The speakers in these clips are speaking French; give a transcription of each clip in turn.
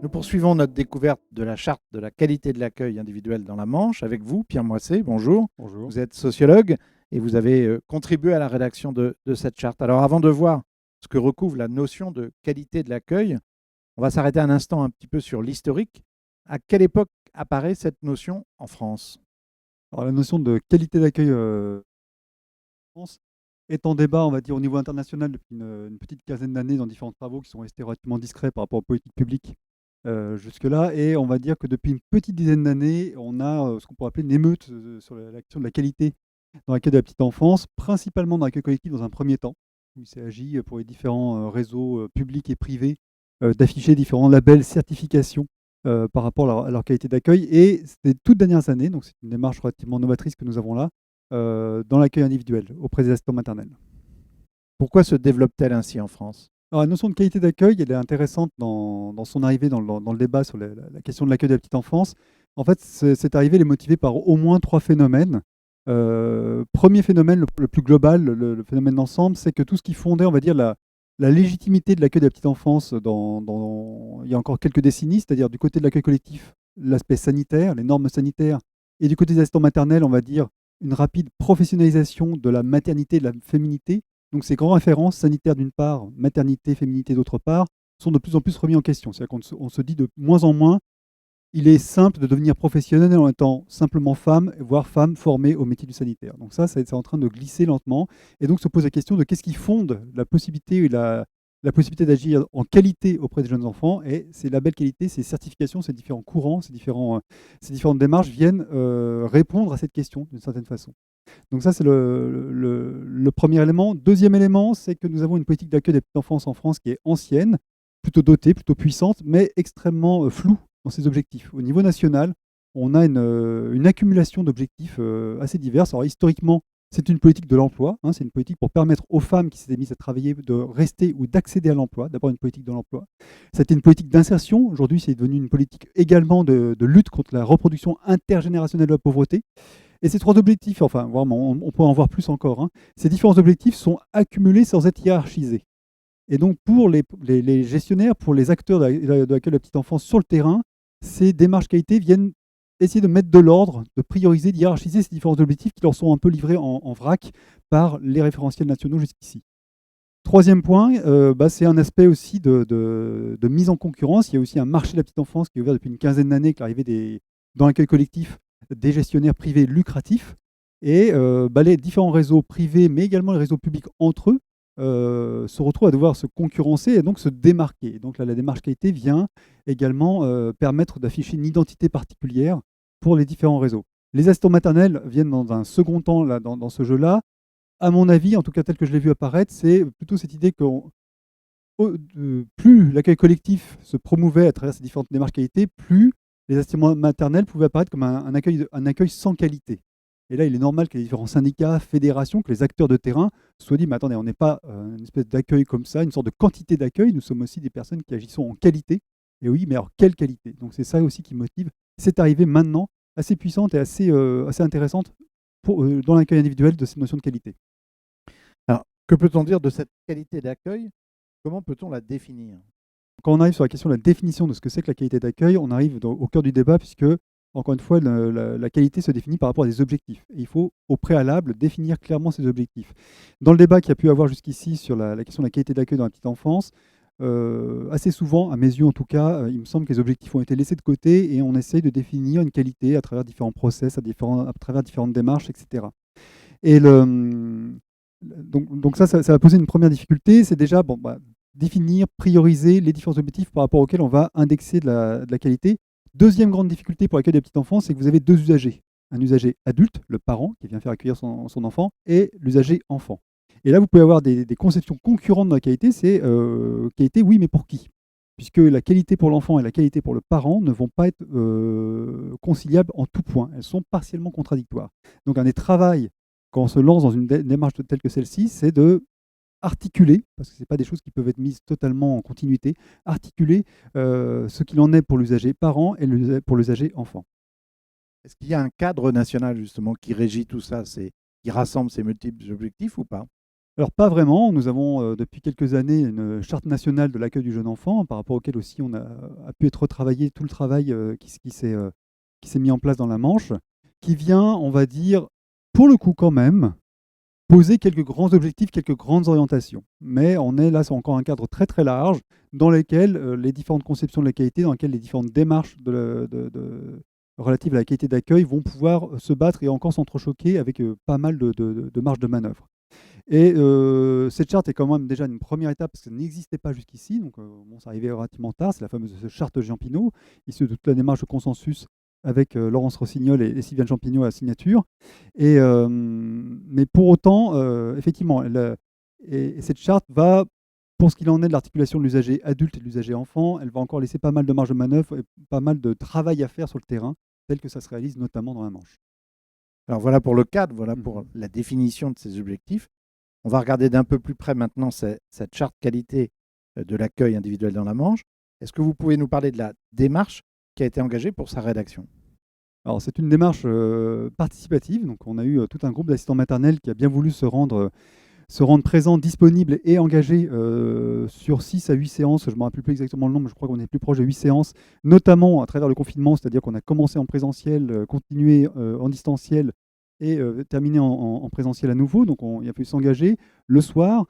Nous poursuivons notre découverte de la charte de la qualité de l'accueil individuel dans la Manche avec vous, Pierre Moissé. Bonjour. Bonjour. Vous êtes sociologue et vous avez contribué à la rédaction de cette charte. Alors avant de voir ce que recouvre la notion de qualité de l'accueil, on va s'arrêter un instant un petit peu sur l'historique. À quelle époque apparaît cette notion en France? Alors la notion de qualité d'accueil en France est en débat, on va dire, au niveau international depuis une petite quinzaine d'années dans différents travaux qui sont restés relativement discrets par rapport aux politiques publiques jusque-là. Et on va dire que depuis une petite dizaine d'années, on a ce qu'on pourrait appeler une émeute sur la question de la qualité dans l'accueil de la petite enfance, principalement dans l'accueil collectif dans un premier temps, où il s'agit pour les différents réseaux publics et privés d'afficher différents labels, certifications par rapport à leur qualité d'accueil. Et ces toutes dernières années, donc c'est une démarche relativement novatrice que nous avons là, dans l'accueil individuel auprès des assistants maternels. Pourquoi se développe-t-elle ainsi en France? Alors, la notion de qualité d'accueil, elle est intéressante dans son arrivée dans le débat sur la question de l'accueil de la petite enfance. En fait, cette arrivée elle est motivée par au moins trois phénomènes. Premier phénomène, le plus global, le phénomène d'ensemble, c'est que tout ce qui fondait, on va dire, la légitimité de l'accueil de la petite enfance il y a encore quelques décennies, c'est-à-dire du côté de l'accueil collectif, l'aspect sanitaire, les normes sanitaires, et du côté des assistants maternels, on va dire, une rapide professionnalisation de la maternité et de la féminité. Donc ces grandes références sanitaires d'une part, maternité, féminité d'autre part, sont de plus en plus remis en question. C'est-à-dire qu'on se dit de moins en moins, il est simple de devenir professionnel en étant simplement femme, voire femme formée au métier du sanitaire. Donc ça, c'est en train de glisser lentement. Et donc se pose la question de qu'est-ce qui fonde la possibilité et la possibilité d'agir en qualité auprès des jeunes enfants. Et ces labels qualité, ces certifications, ces différents courants, ces différentes démarches viennent répondre à cette question d'une certaine façon. Donc ça, c'est le premier élément. Deuxième élément, c'est que nous avons une politique d'accueil des petites enfances en France qui est ancienne, plutôt dotée, plutôt puissante, mais extrêmement floue dans ses objectifs. Au niveau national, on a une accumulation d'objectifs assez divers. Alors historiquement, c'est une politique de l'emploi, hein, c'est une politique pour permettre aux femmes qui s'étaient mises à travailler de rester ou d'accéder à l'emploi, d'abord une politique de l'emploi. C'était une politique d'insertion, aujourd'hui c'est devenu une politique également de lutte contre la reproduction intergénérationnelle de la pauvreté. Et ces trois objectifs, enfin vraiment, on peut en voir plus encore, hein, ces différents objectifs sont accumulés sans être hiérarchisés. Et donc pour les gestionnaires, pour les acteurs de l'accueil de la petite enfance sur le terrain, ces démarches qualité viennent essayer de mettre de l'ordre, de prioriser, de hiérarchiser ces différents objectifs qui leur sont un peu livrés en vrac par les référentiels nationaux jusqu'ici. Troisième point, c'est un aspect aussi de mise en concurrence. Il y a aussi un marché de la petite enfance qui est ouvert depuis une quinzaine d'années avec l'arrivée dans l'accueil collectif des gestionnaires privés lucratifs. Et les différents réseaux privés, mais également les réseaux publics entre eux, se retrouvent à devoir se concurrencer et donc se démarquer. Et donc là, la démarche qualité vient également permettre d'afficher une identité particulière pour les différents réseaux. Les assistants maternels viennent dans un second temps là, dans ce jeu-là. À mon avis, en tout cas tel que je l'ai vu apparaître, c'est plutôt cette idée que plus l'accueil collectif se promouvait à travers ces différentes démarches qualité, plus les assistants maternels pouvaient apparaître comme un accueil sans qualité. Et là, il est normal que les différents syndicats, fédérations, que les acteurs de terrain soient dit, mais attendez, on n'est pas une espèce d'accueil comme ça, une sorte de quantité d'accueil, nous sommes aussi des personnes qui agissent en qualité. Et oui, mais alors quelle qualité? Donc c'est ça aussi qui motive cette arrivée maintenant assez puissante et assez intéressante dans l'accueil individuel de cette notion de qualité. Alors, que peut-on dire de cette qualité d'accueil? Comment peut-on la définir? Quand on arrive sur la question de la définition de ce que c'est que la qualité d'accueil, on arrive au cœur du débat puisque, encore une fois, la qualité se définit par rapport à des objectifs. Et il faut, au préalable, définir clairement ces objectifs. Dans le débat qu'il y a pu avoir jusqu'ici sur la question de la qualité d'accueil dans la petite enfance, assez souvent, à mes yeux en tout cas, il me semble que les objectifs ont été laissés de côté et on essaye de définir une qualité à travers différents process, à travers différentes démarches, etc. Et donc ça va poser une première difficulté, c'est déjà définir, prioriser les différents objectifs par rapport auxquels on va indexer de la qualité. Deuxième grande difficulté pour l'accueil des petits enfants, c'est que vous avez deux usagers. Un usager adulte, le parent qui vient faire accueillir son enfant, et l'usager enfant. Et là, vous pouvez avoir des conceptions concurrentes de la qualité, c'est qualité, oui, mais pour qui? Puisque la qualité pour l'enfant et la qualité pour le parent ne vont pas être conciliables en tout point. Elles sont partiellement contradictoires. Donc un des travaux quand on se lance dans une démarche telle que celle-ci, c'est de articuler, parce que ce n'est pas des choses qui peuvent être mises totalement en continuité, articuler ce qu'il en est pour l'usager parent et pour l'usager enfant. Est-ce qu'il y a un cadre national justement qui régit tout ça, qui rassemble ces multiples objectifs ou pas? Alors pas vraiment, nous avons depuis quelques années une charte nationale de l'accueil du jeune enfant, par rapport auquel aussi a pu être retravaillé tout le travail qui s'est mis en place dans la Manche, qui vient, on va dire, pour le coup quand même, poser quelques grands objectifs, quelques grandes orientations. Mais on est là sur encore un cadre très très large dans lequel les différentes conceptions de la qualité, dans lesquelles les différentes démarches relatives à la qualité d'accueil vont pouvoir se battre et encore s'entrechoquer avec pas mal de marge de manœuvre. Et cette charte est quand même déjà une première étape parce que ça n'existait pas jusqu'ici. Donc, bon, ça arrivait relativement tard. C'est la fameuse charte Jean Pinot, issue de toute la démarche de consensus avec Laurence Rossignol et Sylviane Champignon à la signature. Mais pour autant, effectivement, et cette charte va, pour ce qu'il en est de l'articulation de l'usager adulte et de l'usager enfant, elle va encore laisser pas mal de marge de manœuvre et pas mal de travail à faire sur le terrain, tel que ça se réalise notamment dans la Manche. Alors voilà pour le cadre, voilà pour Mhm. la définition de ces objectifs. On va regarder d'un peu plus près maintenant cette charte qualité de l'accueil individuel dans la Manche. Est-ce que vous pouvez nous parler de la démarche qui a été engagée pour sa rédaction? Alors, c'est une démarche participative. Donc, on a eu tout un groupe d'assistants maternels qui a bien voulu se rendre présent, disponible et engagé sur 6 à 8 séances. Je ne me rappelle plus exactement le nombre, mais je crois qu'on est plus proche de 8 séances, notamment à travers le confinement, c'est-à-dire qu'on a commencé en présentiel, continué en distanciel et terminé en présentiel à nouveau. Donc, il a fallu s'engager le soir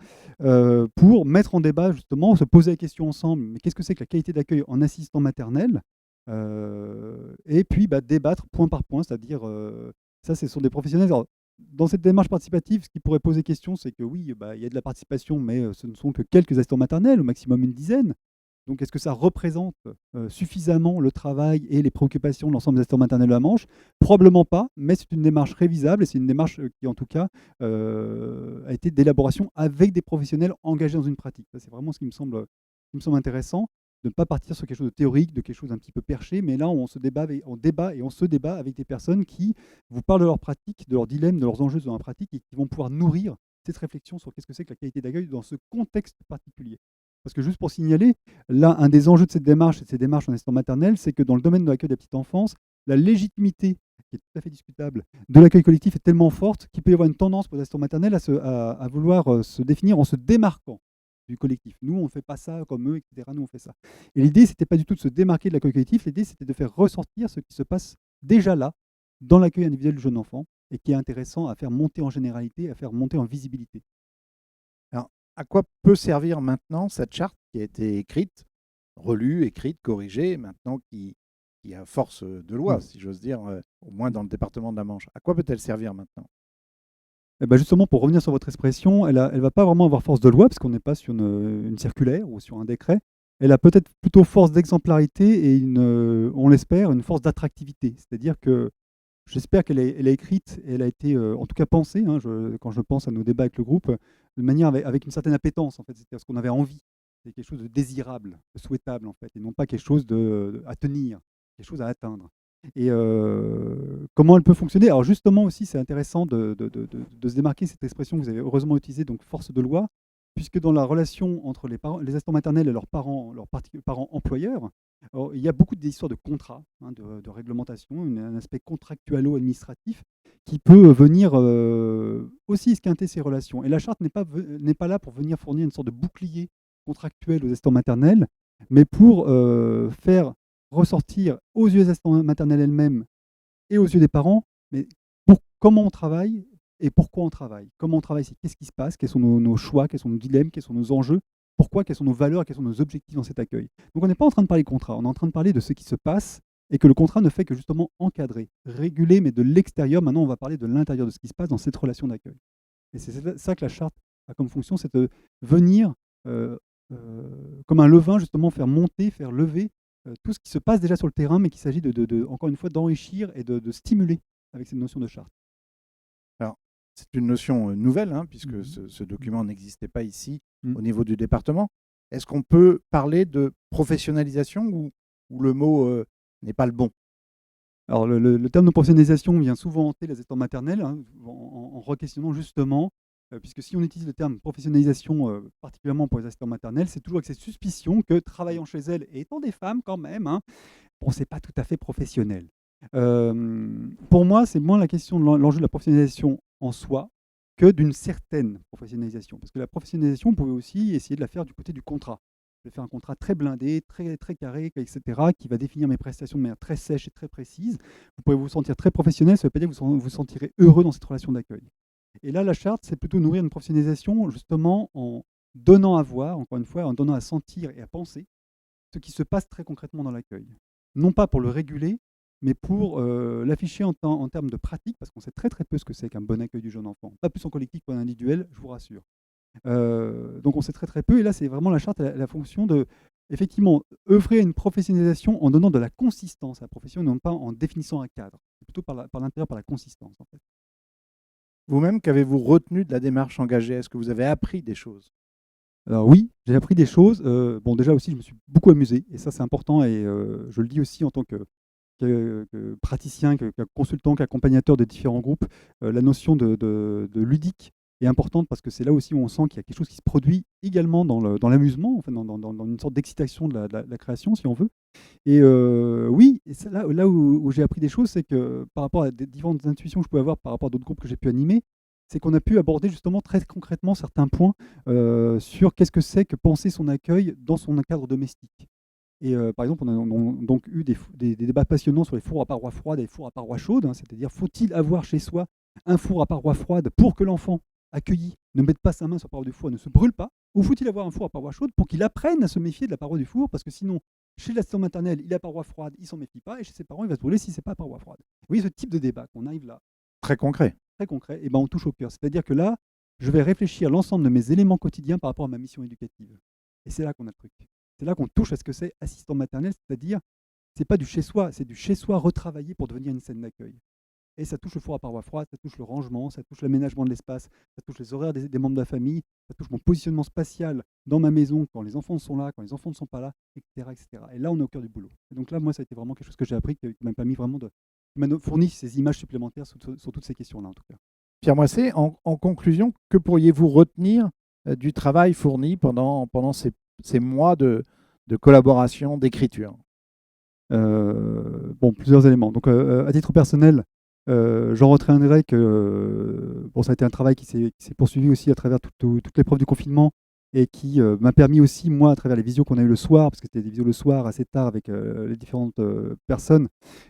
pour mettre en débat, justement, se poser la question ensemble, mais qu'est-ce que c'est que la qualité d'accueil en assistant maternel? Et puis débattre point par point, c'est-à-dire, ça, ce sont des professionnels. Alors, dans cette démarche participative, ce qui pourrait poser question, c'est que oui, il y a de la participation, mais ce ne sont que quelques assistants maternels, au maximum une dizaine. Donc, est-ce que ça représente suffisamment le travail et les préoccupations de l'ensemble des assistants maternels de la Manche? Probablement pas, mais c'est une démarche révisable et c'est une démarche qui, en tout cas, a été d'élaboration avec des professionnels engagés dans une pratique. Ça, c'est vraiment ce qui me semble intéressant, de ne pas partir sur quelque chose de théorique, de quelque chose d'un petit peu perché, mais là, on débat et on se débat avec des personnes qui vous parlent de leurs pratiques, de leurs dilemmes, de leurs enjeux dans la pratique et qui vont pouvoir nourrir cette réflexion sur qu'est-ce que c'est que la qualité d'accueil dans ce contexte particulier. Parce que juste pour signaler, là, un des enjeux de cette démarche et de ces démarches en assistant maternel, c'est que dans le domaine de l'accueil de la petite enfance, la légitimité, qui est tout à fait discutable, de l'accueil collectif est tellement forte qu'il peut y avoir une tendance pour les assistants maternels à vouloir se définir en se démarquant du collectif. Nous, on ne fait pas ça comme eux, etc. Nous, on fait ça. Et l'idée, c'était pas du tout de se démarquer de l'accueil collectif, l'idée, c'était de faire ressortir ce qui se passe déjà là, dans l'accueil individuel du jeune enfant, et qui est intéressant à faire monter en généralité, à faire monter en visibilité. Alors, à quoi peut servir maintenant cette charte qui a été écrite, relue, écrite, corrigée, maintenant qui a force de loi, Mm. si j'ose dire, au moins dans le département de la Manche? À quoi peut-elle servir maintenant? Et ben justement, pour revenir sur votre expression, elle ne va pas vraiment avoir force de loi, parce qu'on n'est pas sur une circulaire ou sur un décret. Elle a peut-être plutôt force d'exemplarité et, on l'espère, une force d'attractivité. C'est-à-dire que j'espère elle est écrite et elle a été, en tout cas, pensée, hein, quand je pense à nos débats avec le groupe, de manière avec une certaine appétence, en fait. C'est-à-dire ce qu'on avait envie. C'est quelque chose de désirable, de souhaitable, en fait, et non pas quelque chose à tenir, quelque chose à atteindre. Et comment elle peut fonctionner? Alors justement aussi, c'est intéressant de se démarquer cette expression que vous avez heureusement utilisée, donc force de loi, puisque dans la relation entre les parents, les assistants maternels et leurs parents, parents employeurs, alors, il y a beaucoup d'histoires de contrats, hein, de réglementation, un aspect contractualo-administratif qui peut venir aussi esquinter ces relations. Et la charte n'est pas là pour venir fournir une sorte de bouclier contractuel aux assistants maternels, mais pour faire ressortir aux yeux des assistants maternels elles-mêmes et aux yeux des parents, mais comment on travaille et pourquoi on travaille. Comment on travaille, c'est qu'est-ce qui se passe, quels sont nos choix, quels sont nos dilemmes, quels sont nos enjeux, pourquoi, quelles sont nos valeurs, quels sont nos objectifs dans cet accueil. Donc on n'est pas en train de parler contrat, on est en train de parler de ce qui se passe et que le contrat ne fait que justement encadrer, réguler, mais de l'extérieur. Maintenant, on va parler de l'intérieur de ce qui se passe dans cette relation d'accueil. Et c'est ça que la charte a comme fonction, c'est de venir, comme un levain, justement, faire monter, faire lever tout ce qui se passe déjà sur le terrain, mais qu'il s'agit encore une fois, d'enrichir et de stimuler avec cette notion de charte. Alors, c'est une notion nouvelle, hein, puisque Mhm. ce document n'existait pas ici Mm. au niveau du département. Est-ce qu'on peut parler de professionnalisation ou le mot n'est pas le bon? Alors, le terme de professionnalisation vient souvent hanter les assistants maternels, hein, en re-questionnant justement, puisque si on utilise le terme professionnalisation, particulièrement pour les assistants maternels, c'est toujours avec cette suspicion que travaillant chez elles, et étant des femmes quand même, hein, bon, c'est pas tout à fait professionnel. Pour moi, c'est moins la question de l'enjeu de la professionnalisation en soi que d'une certaine professionnalisation. Parce que la professionnalisation, vous pouvez aussi essayer de la faire du côté du contrat. Je vais faire un contrat très blindé, très, très carré, etc., qui va définir mes prestations de manière très sèche et très précise. Vous pouvez vous sentir très professionnel, ça ne veut pas dire que vous vous sentirez heureux dans cette relation d'accueil. Et là, la charte, c'est plutôt nourrir une professionnalisation justement en donnant à voir, encore une fois, en donnant à sentir et à penser ce qui se passe très concrètement dans l'accueil. Non pas pour le réguler, mais pour l'afficher en termes de pratique, parce qu'on sait très très peu ce que c'est qu'un bon accueil du jeune enfant. Pas plus en collectif qu'en individuel, je vous rassure. Donc on sait très très peu, et là c'est vraiment la charte, la fonction de, effectivement, œuvrer à une professionnalisation en donnant de la consistance à la profession, non pas en définissant un cadre. C'est plutôt par l'intérieur, par la consistance en fait. Vous-même, qu'avez-vous retenu de la démarche engagée? Est-ce que vous avez appris des choses? Alors oui, j'ai appris des choses. Bon, déjà aussi, je me suis beaucoup amusé, et ça c'est important, et je le dis aussi en tant que praticien, que consultant, qu'accompagnateur de différents groupes. La notion de ludique est importante, parce que c'est là aussi où on sent qu'il y a quelque chose qui se produit également dans l'amusement, enfin, dans une sorte d'excitation de la création, si on veut. Et oui, et c'est là où j'ai appris des choses, c'est que par rapport à des différentes intuitions que je pouvais avoir par rapport à d'autres groupes que j'ai pu animer, c'est qu'on a pu aborder justement très concrètement certains points sur qu'est-ce que c'est que penser son accueil dans son cadre domestique. Et par exemple, on a donc eu des débats passionnants sur les fours à parois froides et les fours à parois chaudes, hein, c'est-à-dire, faut-il avoir chez soi un four à parois froides pour que l'enfant accueilli ne mette pas sa main sur la paroi du four et ne se brûle pas, ou faut-il avoir un four à parois chaudes pour qu'il apprenne à se méfier de la paroi du four, parce que sinon, chez l'assistant maternel, il a parois froides, il s'en méfie pas, et chez ses parents, il va se brûler si c'est pas à parois froides. Vous voyez ce type de débat qu'on arrive là, Très concret. très concret, et ben on touche au cœur. C'est-à-dire que là, je vais réfléchir l'ensemble de mes éléments quotidiens par rapport à ma mission éducative. Et c'est là qu'on a le truc. C'est là qu'on touche à ce que c'est assistant maternel, c'est-à-dire, c'est pas du chez-soi, c'est du chez-soi retravaillé pour devenir une scène d'accueil. Et ça touche le four à parois froides, ça touche le rangement, ça touche l'aménagement de l'espace, ça touche les horaires des membres de la famille, ça touche mon positionnement spatial dans ma maison quand les enfants sont là, quand les enfants ne sont pas là, etc., etc. Et là, on est au cœur du boulot. Et donc là, moi, ça a été vraiment quelque chose que j'ai appris, qui m'a permis vraiment qui m'a fourni ces images supplémentaires sur toutes ces questions-là, en tout cas. Pierre Moisset, en conclusion, que pourriez-vous retenir du travail fourni pendant ces mois de collaboration, d'écriture? Bon, plusieurs éléments. Donc, à titre personnel, j'en retiendrai que bon, ça a été un travail qui s'est poursuivi aussi à travers toutes les preuves du confinement, et qui m'a permis aussi, moi, à travers les visios qu'on a eu le soir, parce que c'était des visios le soir assez tard avec les différentes personnes,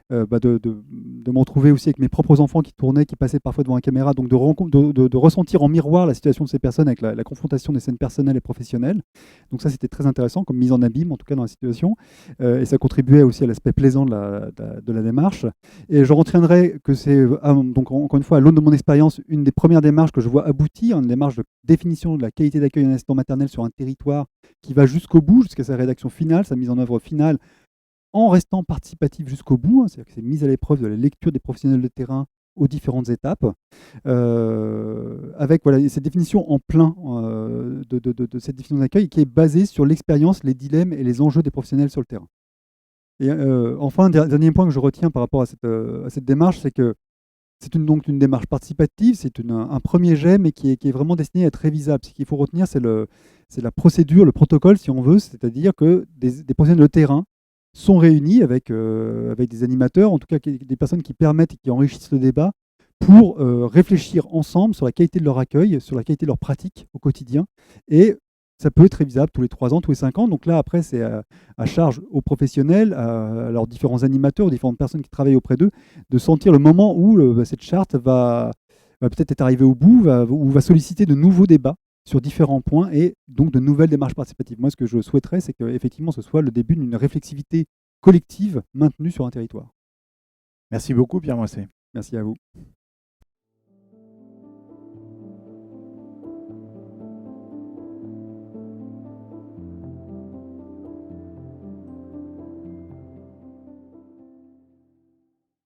de m'en trouver aussi avec mes propres enfants qui tournaient, qui passaient parfois devant la caméra, donc de ressentir en miroir la situation de ces personnes avec la confrontation des scènes personnelles et professionnelles. Donc ça, c'était très intéressant comme mise en abîme, en tout cas dans la situation, et ça contribuait aussi à l'aspect plaisant de la démarche. Et je retiendrai que c'est, donc encore une fois, à l'aune de mon expérience, une des premières démarches que je vois aboutir, une démarche de définition de la qualité d'accueil d'un assistant maternel sur un territoire qui va jusqu'au bout, jusqu'à sa rédaction finale, sa mise en œuvre finale, en restant participatif jusqu'au bout, hein, c'est-à-dire que c'est mise à l'épreuve de la lecture des professionnels de terrain aux différentes étapes, avec voilà, cette définition en plein de cette définition d'accueil qui est basée sur l'expérience, les dilemmes et les enjeux des professionnels sur le terrain. Et enfin, dernier point que je retiens par rapport à cette démarche, c'est que c'est donc une démarche participative, c'est un premier jet, mais qui est vraiment destiné à être révisable. Ce qu'il faut retenir, c'est la procédure, le protocole, si on veut, c'est-à-dire que des professionnels de terrain sont réunis avec des animateurs, en tout cas des personnes qui permettent et qui enrichissent le débat, pour réfléchir ensemble sur la qualité de leur accueil, sur la qualité de leur pratique au quotidien. Et ça peut être révisable tous les 3 ans, tous les 5 ans. Donc là, après, c'est à charge aux professionnels, à leurs différents animateurs, aux différentes personnes qui travaillent auprès d'eux, de sentir le moment où cette charte va peut-être être arrivée au bout, ou va solliciter de nouveaux débats sur différents points, et donc de nouvelles démarches participatives. Moi, ce que je souhaiterais, c'est qu'effectivement, ce soit le début d'une réflexivité collective maintenue sur un territoire. Merci beaucoup, Pierre Moisset. Merci à vous.